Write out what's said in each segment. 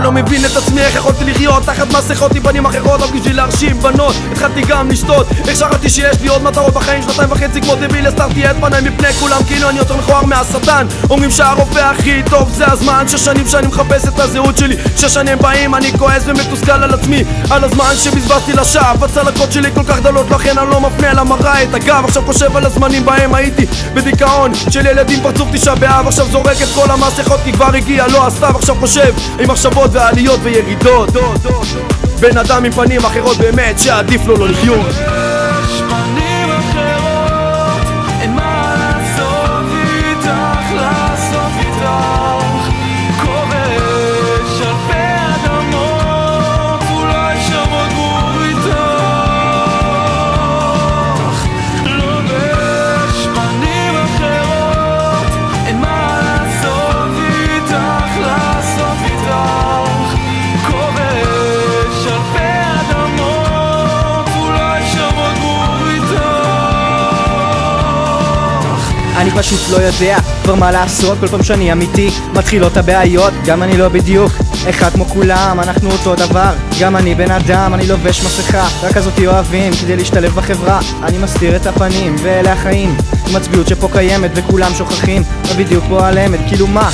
לא מבין את עצמי איך יכולתי לחיות תחת מסכות עם פנים אחרות רק בשביל להרשים בנות. התחלתי גם לשתות, איך שכחתי שיש לי עוד מטרות בחיים 2.5 כמו דביל. הסתרתי את פניי מפני כולם כאילו אני יותר מכוער מהשטן. אומרים שהרופא הכי טוב זה הזמן. 6 שנים שאני מחפש את הזהות שלי, 6 שנים באים אני כועס ומתוסכל על עצמי על הזמן שבזבזתי לשווא. הצלקות שלי כל כך גדולות לכן אני לא מפנה למראה את הגב. עכשיו חושב על הזמנים בהם הייתי בדיכאון של ילדים פרצוף 9 באב. עכשיו זורק את כל המסכות כי כבר הגיע לא הסתיו. עכשיו חושב עם מחשבות ועליות וירידות, בן אדם עם פנים אחרות באמת שעדיף לו לא לחיות. יש פנים אחרות, אין מה לעשות איתך, לעשות איתך. כובש אלפי אדמות, אולי שם עוד גור איתך. לובש פנים אחרות, אין מה לעשות איתך, לעשות איתך. אני פשוט לא יודע כבר מה לעשות. כל פעם שאני אמיתי מתחילות הבעיות. גם אני לא בדיוק אחד כמו כולם, אנחנו אותו דבר. גם אני בן אדם, אני לובש מסכה, רק אז אותי אוהבים כדי להשתלב בחברה. אני מסתיר את הפנים ואלה החיים, עם הצביעות שפה קיימת וכולם שוכחים מה בדיוק פה הלמת. כאילו מה?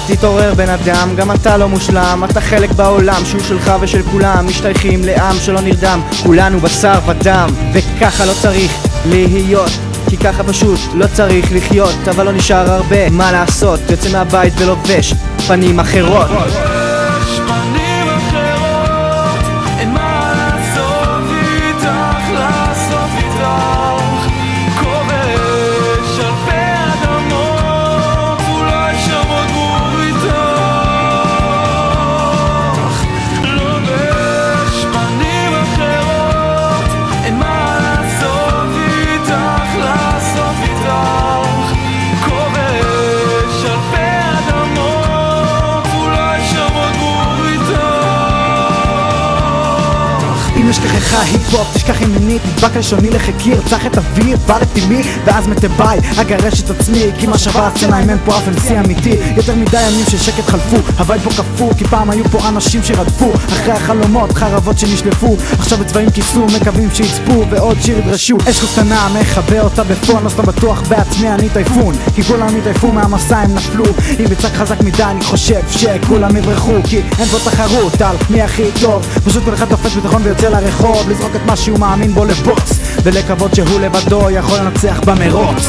תתעורר בן אדם, גם אתה לא מושלם. אתה חלק בעולם שהוא שלך ושל כולם. משתייכים לעם שלא נרדם, כולנו בשר ודם. וככה לא צריך להיות, כי ככה פשוט לא צריך לחיות. אבל לא נשאר הרבה מה לעשות, יוצא מהבית ולובש פנים אחרות. יש פנים אחרות, אין מה לעשות איתך, לעשות איתך. כובש אלפי אדמות, אולי שם עוד גור איתך. לובש פנים אחרות, אין מה לעשות איתך, לעשות איתך. כובש אלפי אדמות, אולי שם עוד גור איתך. אם אשכחך היפ-הופ, תשכח ימיני, תדבק לשוני לחקיר, צריך את אבי, עברתי מי, ואז מטבעי, אגרש את עצמי, כי מה שווה הסצנה אם אין פה אף MC אמיתי. יותר מדי ימים של שקט חלפו, הבית פה קפוא, כי פעם היו פה אנשים שרדפו אחרי החלומות, חרבות שנשלפו, עכשיו בצבעים כיסו, מקווים שיצפו, ועוד שיר ידרשו. אש קטנה, מחבא אותה בפון, לא סתם בטוח בעצמי אני טייפון, כי כולם יטייפו מהמסע הם נפלו. אם יצעק חזק מדי אני חושב שכולם יברחו, כי אין פה תחרות על מי הכי טוב. פשוט כל אחד תופס ביטחון ויוצא לרחוב, לזרוק את מה שהוא מאמין בו לבוץ, ולקוות שהוא לבדו יכול לנצח במרוץ.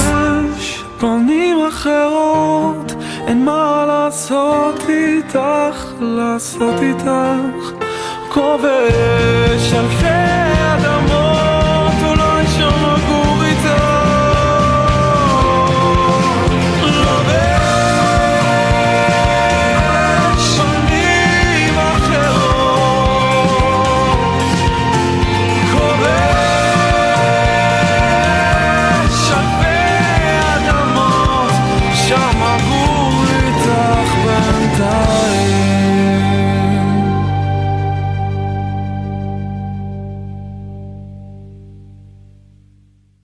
יש פנים אחרות, אין מה לעשות איתך, לעשות איתך. כובש אלפי